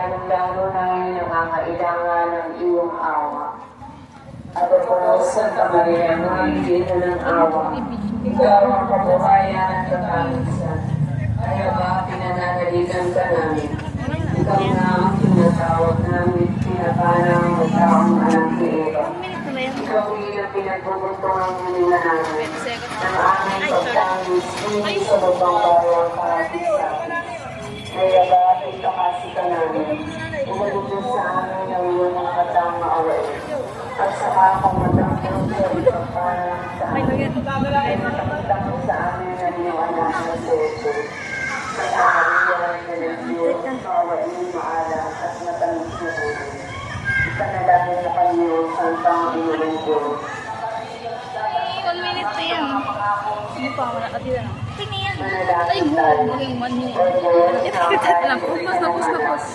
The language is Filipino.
lalong-lalo na ngayon nangangailangan ng iyong awa. At ako, Santa Maria, mahigit ng awa, ikaw ang kabuhayan at katalisan. Kaya ba pinananaligan ka namin? Ikaw na ang tinatawag namin, pinapanang magtaong anak ni Eva. Ikaw bilang pinagbubuntungan ng namin ng aming pagtangis, hindi sa babang bawang kahapit sa akin. Kaya ba itakasi ka namin? Inalugod sa amin ang iyong mga katang maawain. At saka akong matangkong sa ipagpanang sa amin. Ay matangkong sa amin ang iyong anak na si Jesus. Sa Maria na ng Diyos, kawain maalam at matamis na buhay. Ipanalangin na kanyo, Santang Iyong Diyos. 1 minute na yan. Hindi pa, wala ka dito. Tingnan yan. Ay, Manalangin tayo. maging 1 minute. O Diyos, Ito, kita lang. Upos.